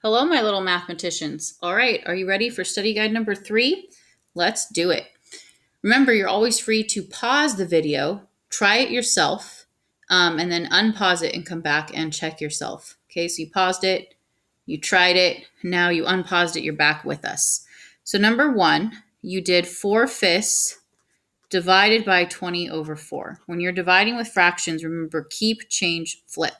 Hello, my little mathematicians. All right, are you ready for study guide number 3? Let's do it. Remember, you're always free to pause the video, try it yourself, and then unpause it and come back and check yourself. Okay, so you paused it, you tried it, now you unpaused it, you're back with us. So number 1, you did 4/5 divided by 20 over 4. When you're dividing with fractions, remember keep, change, flip.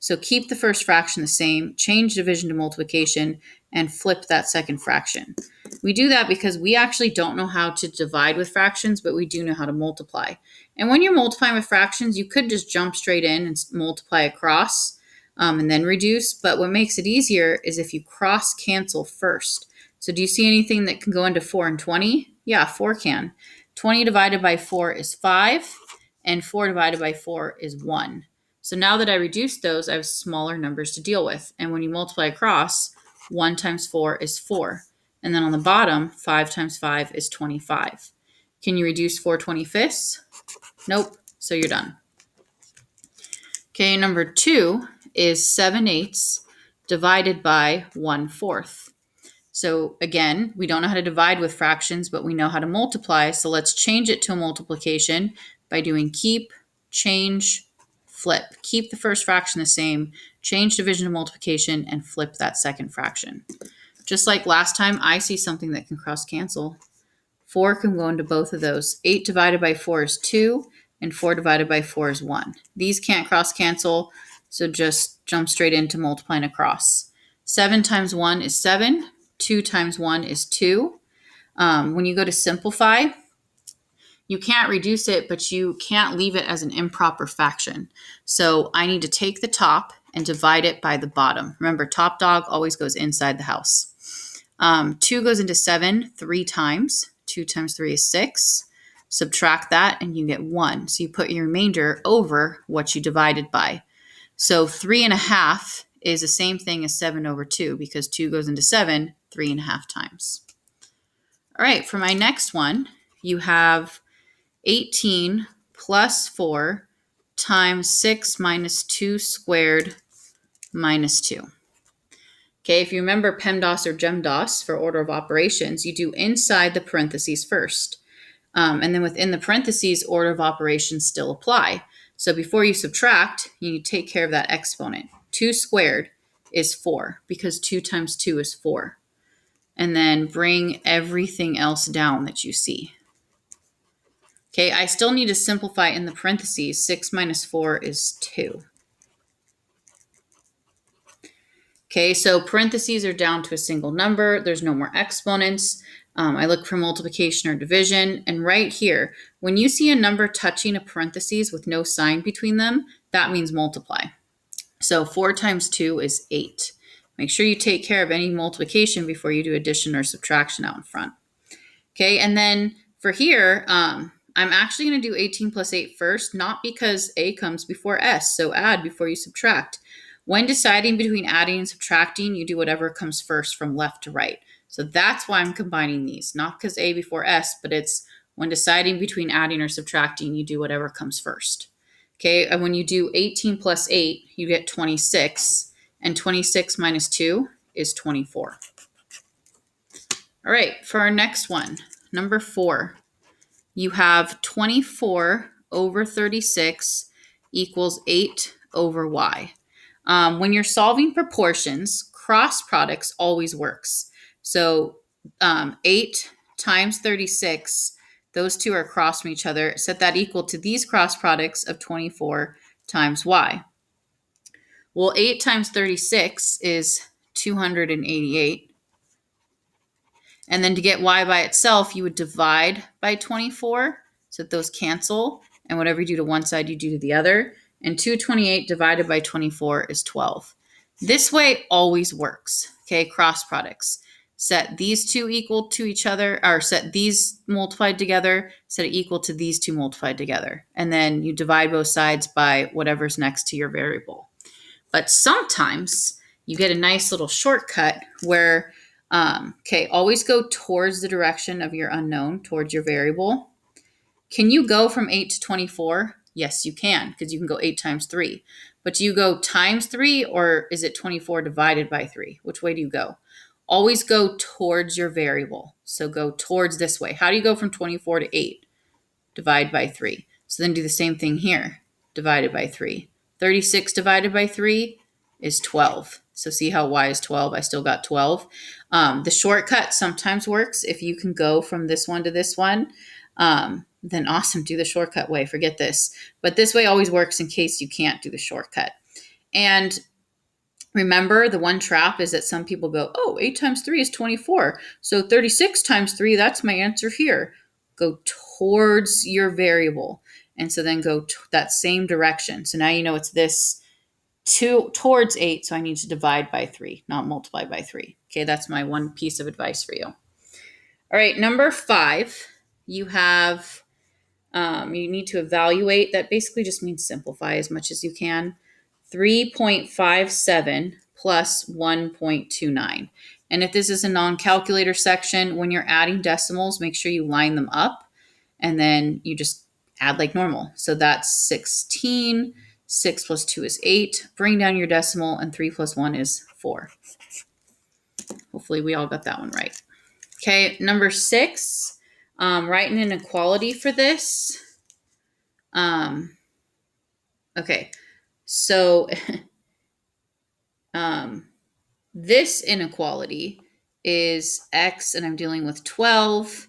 So keep the first fraction the same, change division to multiplication, and flip that second fraction. We do that because we actually don't know how to divide with fractions, but we do know how to multiply. And when you're multiplying with fractions, you could just jump straight in and multiply across and then reduce. But what makes it easier is if you cross cancel first. So do you see anything that can go into 4 and 20? Yeah, 4 can. 20 divided by 4 is 5, and 4 divided by 4 is 1. So now that I reduced those, I have smaller numbers to deal with. And when you multiply across, 1 times 4 is 4. And then on the bottom, 5 times 5 is 25. Can you reduce 4 25ths? Nope. So you're done. Okay, number 2 is 7/8 divided by 1/4. So again, we don't know how to divide with fractions, but we know how to multiply. So let's change it to a multiplication by doing keep, change, flip. Keep the first fraction the same, change division to multiplication, and flip that second fraction. Just like last time, I see something that can cross cancel. 4 can go into both of those. 8 divided by 4 is 2, and 4 divided by 4 is 1. These can't cross cancel, so just jump straight into multiplying across. 7 times 1 is 7. 2 times 1 is 2. When you go to simplify, you can't reduce it, but you can't leave it as an improper fraction. So I need to take the top and divide it by the bottom. Remember, top dog always goes inside the house. 2 goes into 7 3 times. 2 times 3 is 6. Subtract that and you get 1. So you put your remainder over what you divided by. So 3.5 is the same thing as 7 over 2 because 2 goes into 7 3.5 times. All right, for my next one, you have 18 plus 4 times 6 minus 2 squared minus 2. Okay, if you remember PEMDAS or GEMDAS for order of operations, you do inside the parentheses first. And then within the parentheses, order of operations still apply. So before you subtract, you take care of that exponent. 2 squared is 4 because 2 times 2 is 4. And then bring everything else down that you see. Okay, I still need to simplify in the parentheses. 6 minus 4 is 2. Okay, so parentheses are down to a single number. There's no more exponents. I look for multiplication or division. And right here, when you see a number touching a parentheses with no sign between them, that means multiply. So 4 times 2 is 8. Make sure you take care of any multiplication before you do addition or subtraction out in front. Okay, and then for here, I'm actually going to do 18 plus 8 first, not because A comes before S, so add before you subtract. When deciding between adding and subtracting, you do whatever comes first from left to right. So that's why I'm combining these, not because A before S, but it's when deciding between adding or subtracting, you do whatever comes first. Okay, and when you do 18 plus 8, you get 26, and 26 minus 2 is 24. All right, for our next one, number 4, you have 24 over 36 equals 8 over y. When you're solving proportions, cross products always works. So 8 times 36, those two are across from each other. Set that equal to these cross products of 24 times y. Well, 8 times 36 is 288. And then to get y by itself, you would divide by 24 so that those cancel. And whatever you do to one side, you do to the other. And 228 divided by 24 is 12. This way always works, okay? Cross products. Set these two equal to each other, or set these multiplied together, set it equal to these two multiplied together. And then you divide both sides by whatever's next to your variable. But sometimes you get a nice little shortcut where, always go towards the direction of your unknown, towards your variable. Can you go from 8 to 24? Yes, you can, because you can go 8 times 3. But do you go times 3 or is it 24 divided by 3? Which way do you go? Always go towards your variable. So go towards this way. How do you go from 24 to 8? Divide by 3. So then do the same thing here. Divided by 3. 36 divided by 3 is 12. So see how y is 12? I still got 12. The shortcut sometimes works. If you can go from this one to this one, then awesome, do the shortcut way. Forget this. But this way always works in case you can't do the shortcut. And remember, the one trap is that some people go, oh, 8 times 3 is 24. So 36 times 3, that's my answer here. Go towards your variable. And so then go that same direction. So now you know it's this towards 8. So I need to divide by 3, not multiply by 3. Okay, that's my one piece of advice for you. All right, number 5, you have, you need to evaluate. That basically just means simplify as much as you can. 3.57 plus 1.29. And if this is a non-calculator section, when you're adding decimals, make sure you line them up and then you just add like normal. So that's 16, 6 plus 2 is 8. Bring down your decimal, and 3 plus 1 is 4. Hopefully we all got that one right. Okay, number 6, write an inequality for this. Okay, so this inequality is x, and I'm dealing with 12,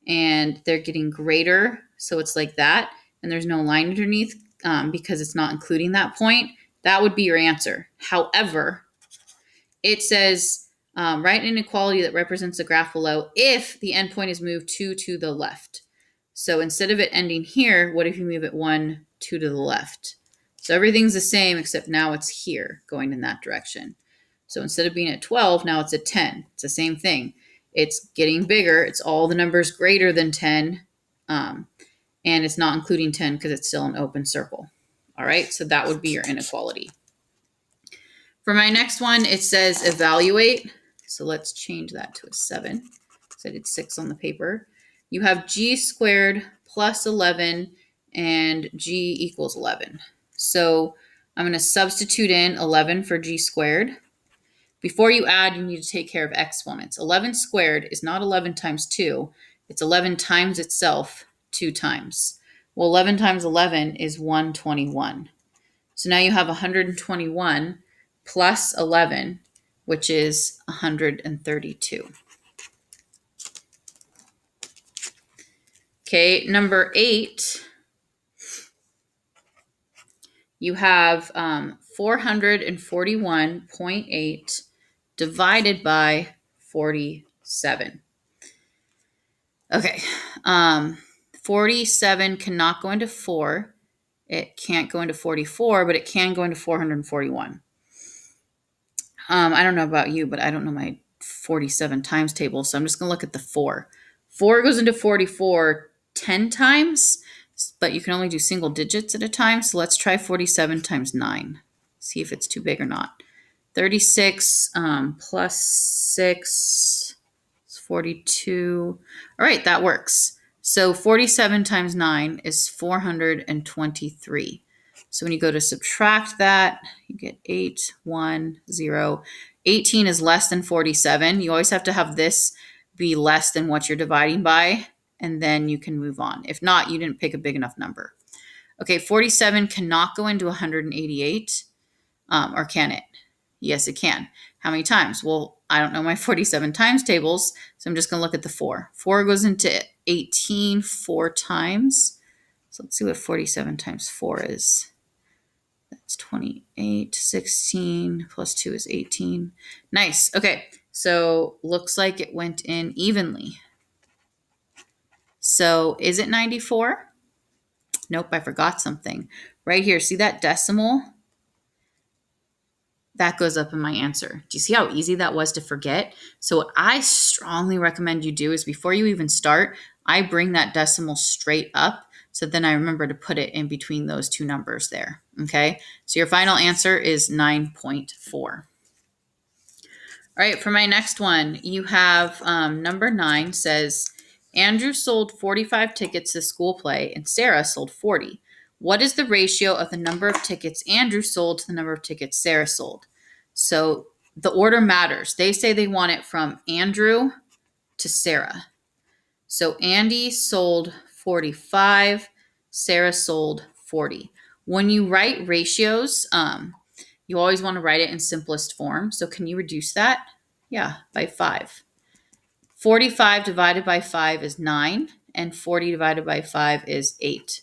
and they're getting greater. So it's like that, and there's no line underneath because it's not including that point. That would be your answer. However, it says write an inequality that represents the graph below if the endpoint is moved 2 to the left. So instead of it ending here, what if you move it 1, 2 to the left? So everything's the same except now it's here going in that direction. So instead of being at 12, now it's at 10. It's the same thing. It's getting bigger. It's all the numbers greater than 10. And it's not including 10 because it's still an open circle. All right, so that would be your inequality. For my next one, it says evaluate. So let's change that to a 7 because I did 6 on the paper. You have g squared plus 11 and g equals 11. So I'm going to substitute in 11 for g squared. Before you add, you need to take care of exponents. 11 squared is not 11 times 2. It's 11 times itself 2 times. Well, 11 times 11 is 121. So now you have 121 plus 11, which is 132. Okay, number 8, you have 441.8 divided by 47. Okay, 47 cannot go into 4. It can't go into 44, but it can go into 441. I don't know about you, but I don't know my 47 times table, so I'm just going to look at the 4. 4 goes into 44 10 times, but you can only do single digits at a time, so let's try 47 times 9. See if it's too big or not. 36 plus 6 is 42. All right, that works. So 47 times 9 is 423. So when you go to subtract that, you get 8, 1, 0. 18 is less than 47. You always have to have this be less than what you're dividing by, and then you can move on. If not, you didn't pick a big enough number. Okay, 47 cannot go into 188, or can it? Yes, it can. How many times? Well, I don't know my 47 times tables, so I'm just going to look at the 4. 4 goes into 18 4 times. So let's see what 47 times 4 is. That's 28. 16 plus 2 is 18. Nice. Okay, so looks like it went in evenly. So is it 94? Nope, I forgot something. Right here, see that decimal? That goes up in my answer. Do you see how easy that was to forget? So what I strongly recommend you do is before you even start, I bring that decimal straight up. So then I remember to put it in between those two numbers there. Okay, so your final answer is 9.4. All right, for my next one, you have number 9 says, Andrew sold 45 tickets to school play and Sarah sold 40. What is the ratio of the number of tickets Andrew sold to the number of tickets Sarah sold? So the order matters. They say they want it from Andrew to Sarah. So Andy sold 45, Sarah sold 40. When you write ratios, you always want to write it in simplest form. So can you reduce that? Yeah, by 5. 45 divided by 5 is 9, and 40 divided by 5 is 8.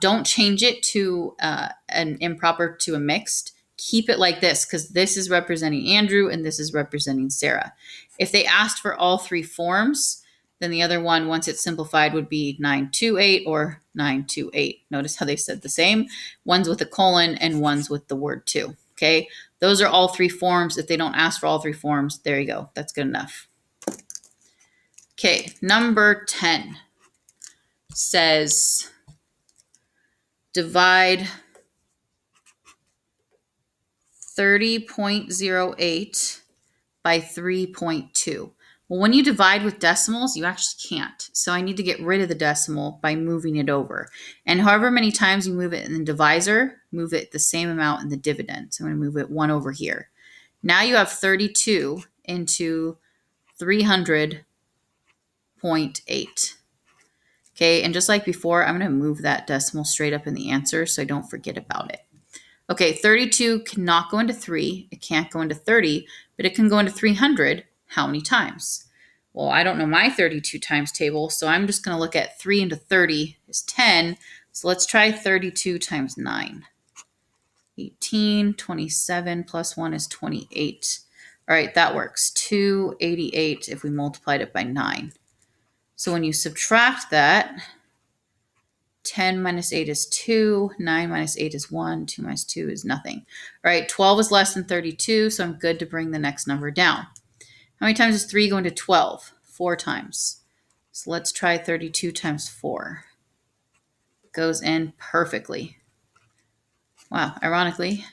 Don't change it to an improper to a mixed. Keep it like this because this is representing Andrew and this is representing Sarah. If they asked for all three forms, then the other one, once it's simplified, would be 928 or 928. Notice how they said the same. One's with a colon and one's with the word to. Okay, those are all three forms. If they don't ask for all three forms, there you go. That's good enough. Okay, number 10 says divide 30.08 by 3.2. Well, when you divide with decimals, you actually can't. So I need to get rid of the decimal by moving it over. And however many times you move it in the divisor, move it the same amount in the dividend. So I'm going to move it 1 over here. Now you have 32 into 300.8. Okay, and just like before, I'm going to move that decimal straight up in the answer so I don't forget about it. Okay, 32 cannot go into 3. It can't go into 30, but it can go into 300. How many times? Well, I don't know my 32 times table, so I'm just going to look at 3 into 30 is 10. So let's try 32 times 9. 18, 27 plus 1 is 28. All right, that works. 288 if we multiplied it by 9. So when you subtract that, 10 minus 8 is 2, 9 minus 8 is 1, 2 minus 2 is nothing. All right, 12 is less than 32, so I'm good to bring the next number down. How many times is 3 going to 12? 4 times. So let's try 32 times 4. Goes in perfectly. Wow, ironically,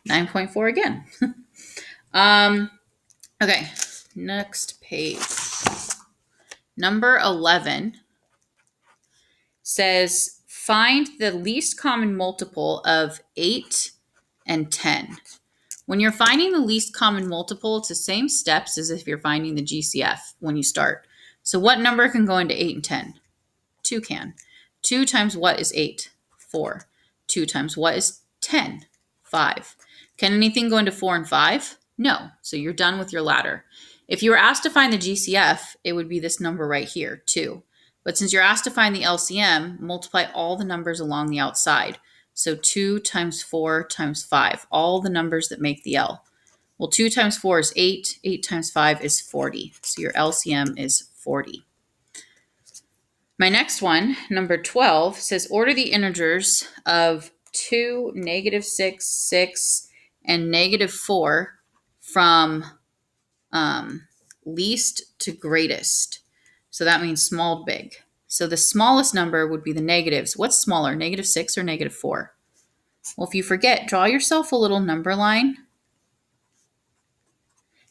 9.4 again. Okay, next page. Number 11 says find the least common multiple of 8 and 10. When you're finding the least common multiple, it's the same steps as if you're finding the GCF when you start. So what number can go into 8 and 10? 2 can. 2 times what is 8? 4. 2 times what is 10? 5. Can anything go into 4 and 5? No. So you're done with your ladder. If you were asked to find the GCF, it would be this number right here, 2. But since you're asked to find the LCM, multiply all the numbers along the outside. So 2 times 4 times 5, all the numbers that make the L. Well, 2 times 4 is 8. 8 times 5 is 40. So your LCM is 40. My next one, number 12, says order the integers of 2, -6, 6, and -4 from least to greatest. So that means small to big. So the smallest number would be the negatives. What's smaller, -6 or -4? Well, if you forget, draw yourself a little number line.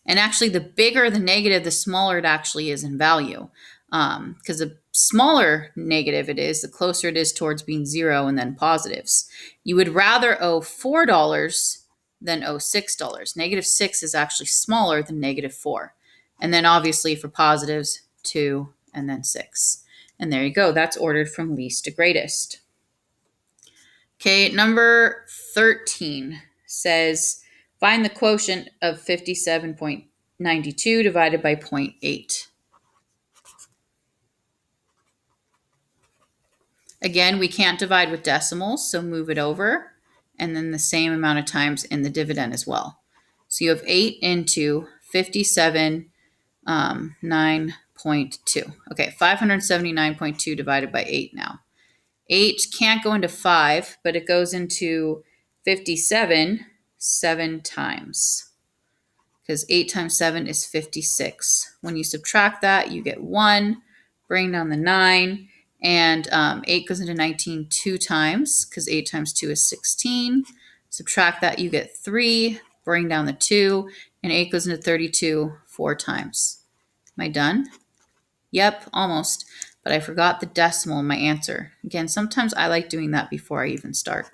And actually, the bigger the negative, the smaller it actually is in value. Because the smaller negative it is, the closer it is towards being 0 and then positives. You would rather owe $4 than owe $6. -6 is actually smaller than -4. And then obviously for positives, 2 and then 6. And there you go. That's ordered from least to greatest. Okay, number 13 says find the quotient of 57.92 divided by 0.8. Again, we can't divide with decimals, so move it over, and then the same amount of times in the dividend as well. So you have 8 into 57, 9.2. Okay, 579.2 divided by 8 now. 8 can't go into 5, but it goes into 57 7 times. Because 8 times 7 is 56. When you subtract that, you get 1, bring down the 9, and 8 goes into 19 2 times, because 8 times 2 is 16. Subtract that, you get 3, bring down the 2, and 8 goes into 32 4 times. Am I done? Yep, almost. but I forgot the decimal in my answer. Again, sometimes I like doing that before I even start.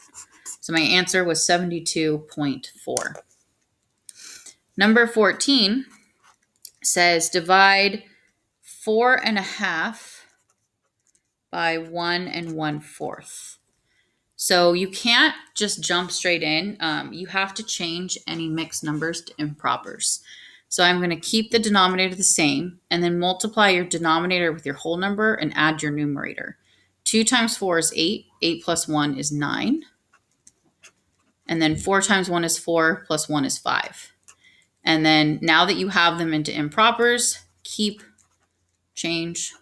So my answer was 72.4. Number 14 says divide 4.5 by 1 1/4. So you can't just jump straight in. You have to change any mixed numbers to impropers. So I'm going to keep the denominator the same and then multiply your denominator with your whole number and add your numerator. 2 times 4 is 8. 8 plus 1 is 9. And then 4 times 1 is 4 plus 1 is 5. And then now that you have them into impropers, keep, change,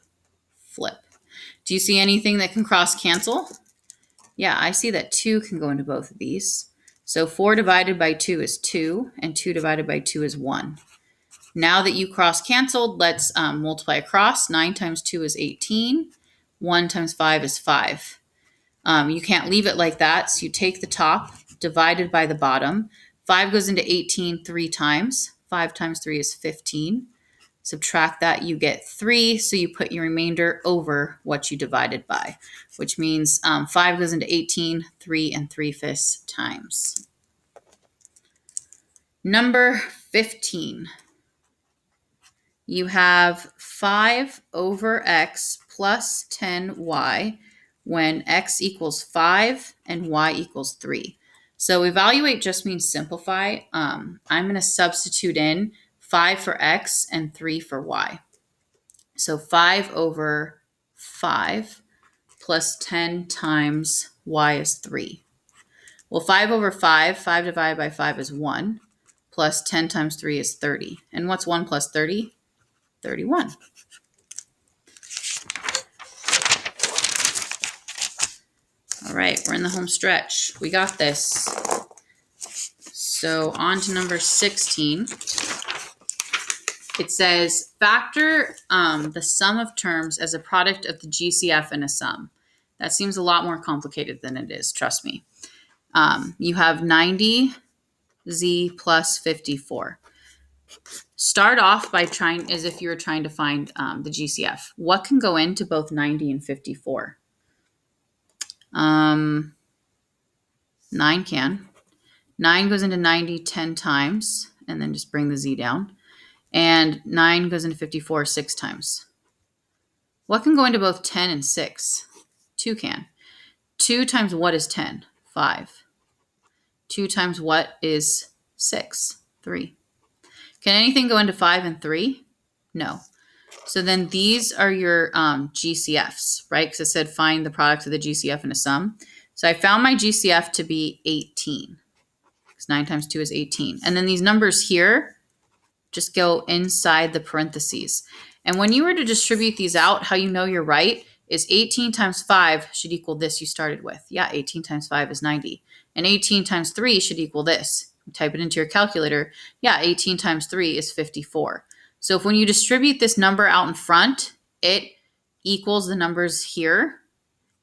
flip. Do you see anything that can cross cancel? Yeah, I see that 2 can go into both of these. So 4 divided by 2 is 2, and 2 divided by 2 is 1. Now that you cross canceled, let's multiply across. 9 times 2 is 18. 1 times 5 is 5. You can't leave it like that, so you take the top divided by the bottom. 5 goes into 18 3 times. 5 times 3 is 15. Subtract that, you get 3, so you put your remainder over what you divided by, which means 5 goes into 18 3 3/5 times. Number 15. You have 5 over x plus 10y when x equals 5 and y equals 3. So evaluate just means simplify. I'm going to substitute in 5 for x and 3 for y. So 5 over 5 plus 10 times y is 3. Well, 5 over 5, 5 divided by 5 is 1, plus 10 times 3 is 30. And what's 1 plus 30? 31. All right, we're in the home stretch. We got this. So on to number 16. It says factor the sum of terms as a product of the GCF and a sum. That seems a lot more complicated than it is, trust me. You have 90z plus 54. Start off by trying as if you were trying to find the GCF. What can go into both 90 and 54? 9 can. 9 goes into 90 10 times, and then just bring the z down. And 9 goes into 54 6 times. What can go into both 10 and 6? 2 can. 2 times what is 10? 5. 2 times what is 6? 3. Can anything go into 5 and 3? No. So then these are your GCFs, right? Because it said find the product of the GCF and a sum. So I found my GCF to be 18. Because 9 times 2 is 18. And then these numbers here just go inside the parentheses. And when you were to distribute these out, how you know you're right is 18 times 5 should equal this you started with. Yeah, 18 times 5 is 90. And 18 times 3 should equal this. Type it into your calculator. Yeah, 18 times 3 is 54. So if when you distribute this number out in front, it equals the numbers here,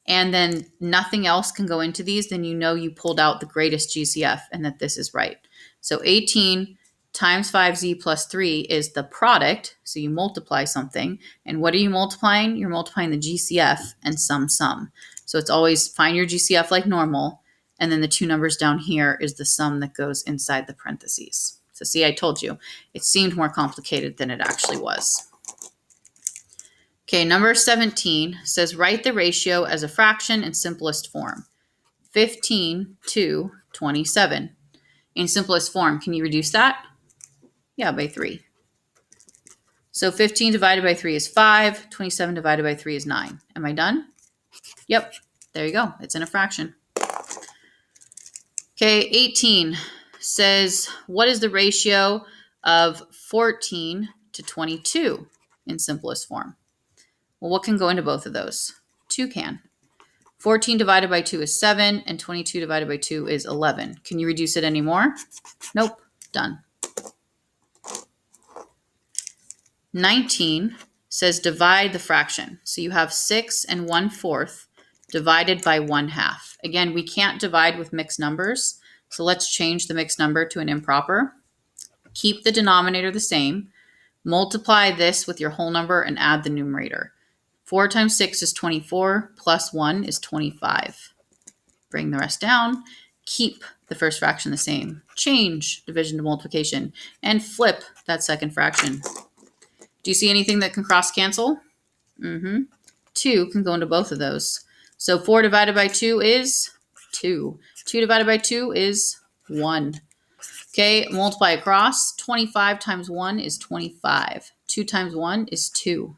and then nothing else can go into these, then you know you pulled out the greatest GCF and that this is right. So 18 times 5z plus 3 is the product. So you multiply something. And what are you multiplying? You're multiplying the GCF and sum. So it's always find your GCF like normal. And then the two numbers down here is the sum that goes inside the parentheses. So see, I told you, it seemed more complicated than it actually was. Okay, number 17 says write the ratio as a fraction in simplest form. 15 to 27. In simplest form, can you reduce that? Yeah, by 3. So 15 divided by 3 is 5. 27 divided by 3 is 9. Am I done? Yep, there you go. It's in a fraction. Okay, 18 says, what is the ratio of 14 to 22 in simplest form? Well, what can go into both of those? 2 can. 14 divided by 2 is 7, and 22 divided by 2 is 11. Can you reduce it anymore? Nope, done. 19 says divide the fraction. So you have 6 and 1/4 divided by 1/2. Again, we can't divide with mixed numbers, so let's change the mixed number to an improper. Keep the denominator the same. Multiply this with your whole number and add the numerator. 4 times 6 is 24, plus 1 is 25. Bring the rest down. Keep the first fraction the same. Change division to multiplication. And flip that second fraction. Do you see anything that can cross cancel? 2 can go into both of those. So 4 divided by 2 is 2. 2 divided by 2 is 1. Okay, multiply across. 25 times 1 is 25. 2 times 1 is 2.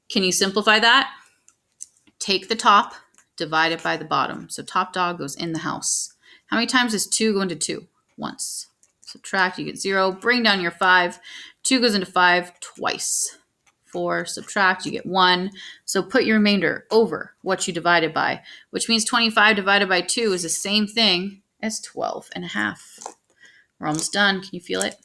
Can you simplify that? Take the top, divide it by the bottom. So top dog goes in the house. How many times does 2 go into 2? Once. Subtract, you get 0. Bring down your 5. 2 goes into 5 twice. 4, subtract, you get 1. So put your remainder over what you divided by, which means 25 divided by 2 is the same thing as 12 and a half. We're almost done. Can you feel it?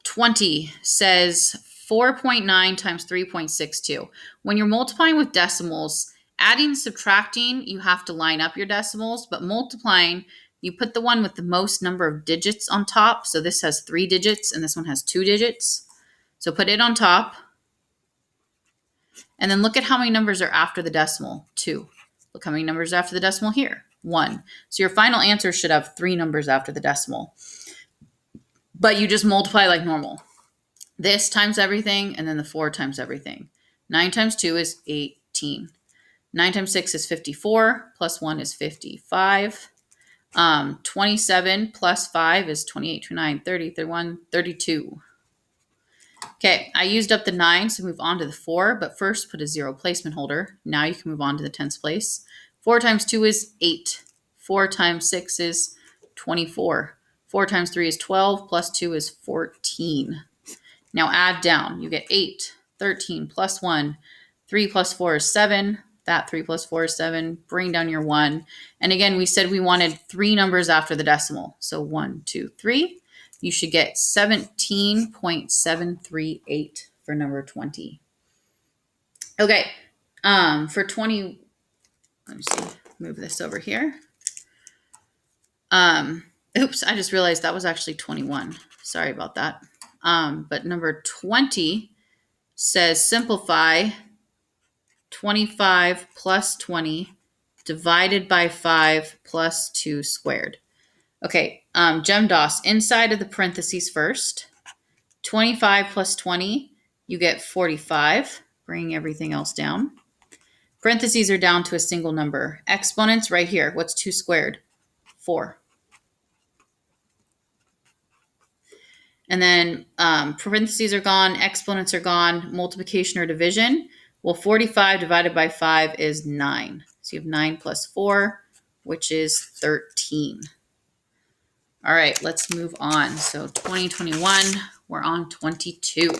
20 says 4.9 times 3.62. When you're multiplying with decimals, adding and subtracting, you have to line up your decimals, but multiplying, you put the one with the most number of digits on top. So this has 3 digits and this one has 2 digits. So put it on top. And then look at how many numbers are after the decimal. 2. Look how many numbers are after the decimal here. 1. So your final answer should have 3 numbers after the decimal. But you just multiply like normal. This times everything, and then the 4 times everything. 9 times 2 is 18. 9 times 6 is 54, plus 1 is 55. 27 plus 5 is 28, 29, 30, 31, 32. Okay, I used up the 9, so move on to the 4, but first put a 0 placement holder. Now you can move on to the tens place. 4 times 2 is 8. 4 times 6 is 24. 4 times 3 is 12, plus 2 is 14. Now add down. You get 8, 13, plus 1. 3 plus 4 is 7. That 3 plus 4 is 7. Bring down your 1. And again, we said we wanted 3 numbers after the decimal. So 1, 2, 3. You should get 17.738 for number 20. Okay, for 20, let me see, move this over here. Oops, I just realized that was actually 21. Sorry about that. But number 20 says simplify 25 plus 20 divided by 5 plus 2 squared. Okay, GemDOS, inside of the parentheses first. 25 plus 20, you get 45. Bring everything else down. Parentheses are down to a single number. Exponents right here. What's 2 squared? 4. And then parentheses are gone, exponents are gone, multiplication or division. Well, 45 divided by 5 is 9. So you have 9 plus 4, which is 13. All right, let's move on. So 2021, we're on 22.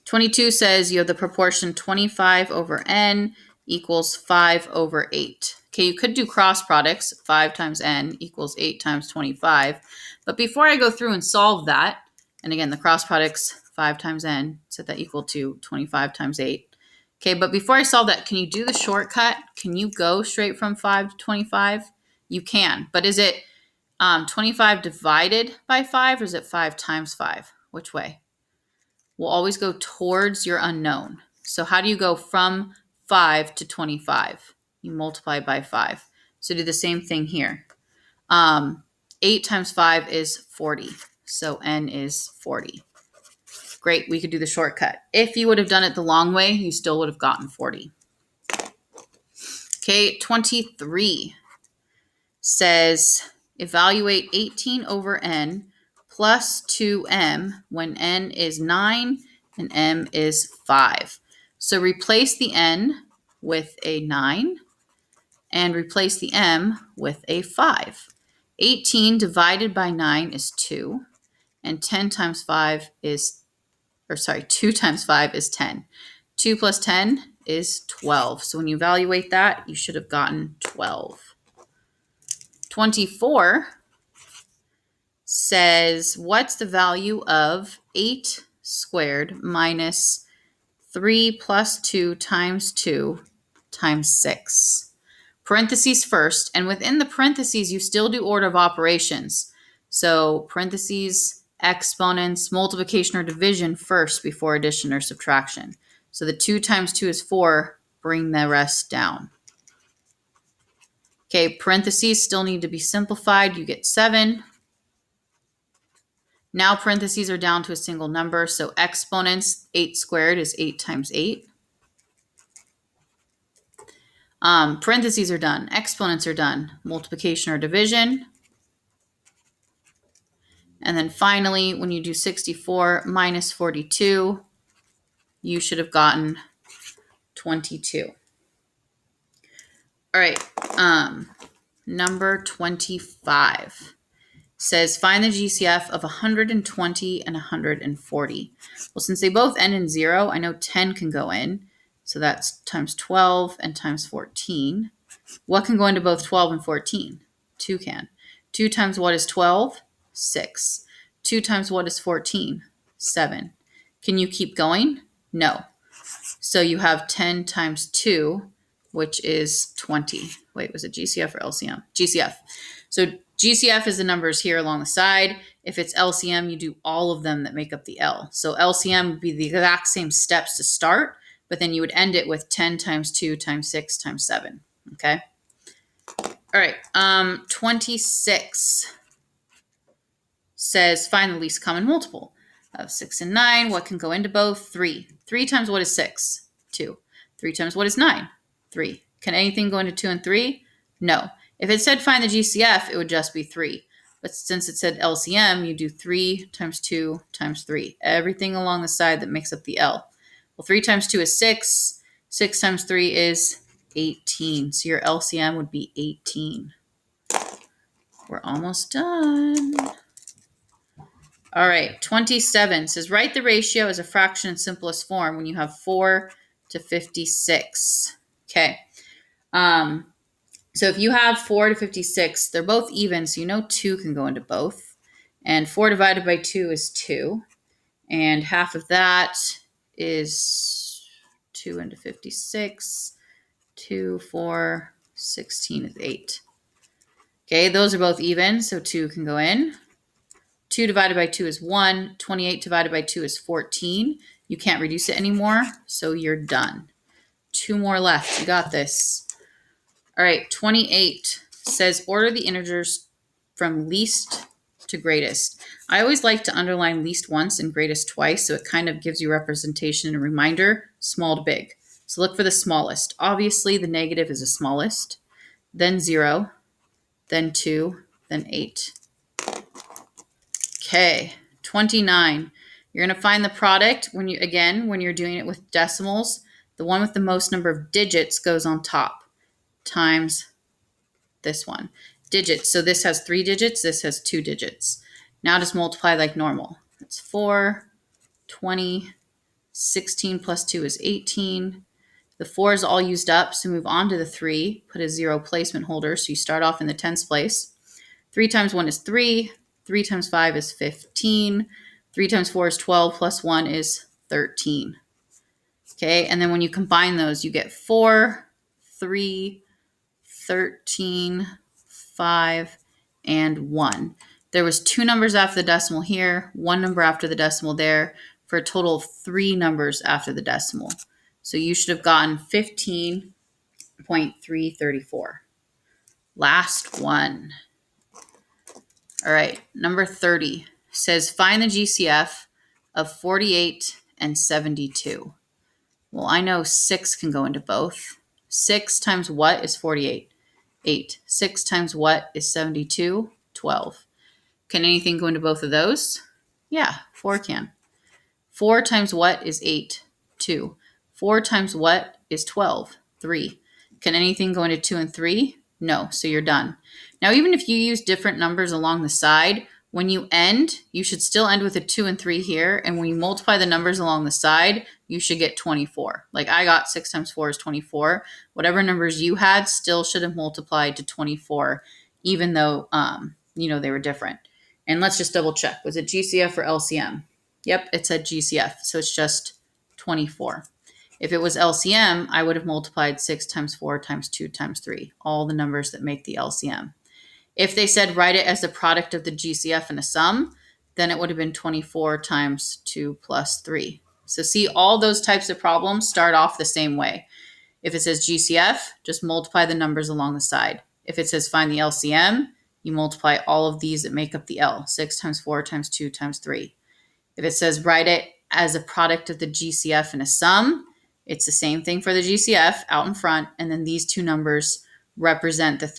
22 says you have the proportion 25 over n equals 5 over 8. Okay, you could do cross products. 5 times n equals 8 times 25. But before I go through and solve that, and again, the cross products, 5 times n, set that equal to 25 times 8. Okay, but before I solve that, can you do the shortcut? Can you go straight from 5 to 25? You can, but is it 25 divided by 5 or is it 5 times 5? Which way? We'll always go towards your unknown. So how do you go from 5 to 25? You multiply by 5. So do the same thing here. 8 times 5 is 40. So n is 40. Great, we could do the shortcut. If you would have done it the long way, you still would have gotten 40. Okay, 23 says evaluate 18 over n plus 2m when n is 9 and m is 5. So replace the n with a 9 and replace the m with a 5. 18 divided by 9 is 2, and 10 times 5 is, 2 times 5 is 10. 2 plus 10 is 12. So when you evaluate that, you should have gotten 12. 24 says, what's the value of 8 squared minus 3 plus 2 times 2 times 6? Parentheses first, and within the parentheses, you still do order of operations. So parentheses, exponents, multiplication or division first before addition or subtraction. So the 2 times 2 is 4. Bring the rest down. Okay, parentheses still need to be simplified. You get 7. Now parentheses are down to a single number. So exponents, 8 squared is 8 times 8. Parentheses are done. Exponents are done. Multiplication or division. And then finally, when you do 64 minus 42, you should have gotten 22. All right. Number 25 says find the GCF of 120 and 140. Well, since they both end in 0, I know 10 can go in. So that's times 12 and times 14. What can go into both 12 and 14? 2 can. 2 times what is 12? 6. 2 times what is 14? 7. Can you keep going? No. So you have 10 times 2, which is 20. Wait, was it GCF or LCM? GCF. So GCF is the numbers here along the side. If it's LCM, you do all of them that make up the L. So LCM would be the exact same steps to start, but then you would end it with 10 times 2 times 6 times 7. Okay? All right. 26 says find the least common multiple of 6 and 9. What can go into both? 3. 3 times what is 6? 2. 3 times what is 9? 3. Can anything go into 2 and 3? No. If it said find the GCF, it would just be 3. But since it said LCM, you do 3 times 2 times 3. Everything along the side that makes up the L. Well, 3 times 2 is 6. 6 times 3 is 18. So your LCM would be 18. We're almost done. All right, 27 says write the ratio as a fraction in simplest form when you have 4 to 56. Okay. So if you have 4 to 56, they're both even, so you know 2 can go into both. And 4 divided by 2 is 2. And half of that is 2 into 56. 2, 4, 16 is 8. Okay, those are both even, so 2 can go in. 2 divided by 2 is 1. 28 divided by 2 is 14. You can't reduce it anymore, so you're done. 2 more left. You got this. All right, 28 says order the integers from least to greatest. I always like to underline least once and greatest twice, so it kind of gives you representation and a reminder, small to big. So look for the smallest. Obviously, the negative is the smallest, then 0, then 2, then 8. Okay, 29. You're going to find the product when you're doing it with decimals. The one with the most number of digits goes on top times this one. Digits. So this has 3 digits. This has 2 digits. Now just multiply like normal. That's 4, 20, 16 plus 2 is 18. The 4 is all used up, so move on to the 3. Put a 0 placement holder, so you start off in the tens place. 3 times 1 is 3. 3 times 5 is 15. 3 times 4 is 12, plus 1 is 13. Okay, and then when you combine those, you get 4, 3, 13, 5, and 1. There was 2 numbers after the decimal here, 1 number after the decimal there, for a total of 3 numbers after the decimal. So you should have gotten 15.334. Last one. All right, number 30 says find the GCF of 48 and 72. Well, I know 6 can go into both. 6 times what is 48? 8. 6 times what is 72? 12. Can anything go into both of those? Yeah, 4 can. 4 times what is 8? 2. 4 times what is 12? 3. Can anything go into 2 and 3? No, so you're done. Now, even if you use different numbers along the side, when you end, you should still end with a 2 and 3 here. And when you multiply the numbers along the side, you should get 24. Like I got 6 times 4 is 24. Whatever numbers you had still should have multiplied to 24, even though, they were different. And let's just double check. Was it GCF or LCM? Yep, it said GCF. So it's just 24. If it was LCM, I would have multiplied 6 times 4 times 2 times 3, all the numbers that make the LCM. If they said write it as the product of the GCF and a sum, then it would have been 24 times 2 plus 3. So see, all those types of problems start off the same way. If it says GCF, just multiply the numbers along the side. If it says find the LCM, you multiply all of these that make up the L. 6 times 4 times 2 times 3. If it says write it as a product of the GCF and a sum, it's the same thing for the GCF out in front, and then these two numbers represent the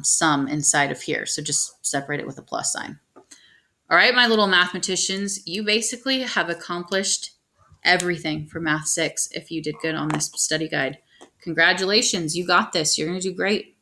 sum inside of here. So just separate it with a plus sign. All right, my little mathematicians, you basically have accomplished everything for Math 6 if you did good on this study guide. Congratulations, you got this. You're going to do great.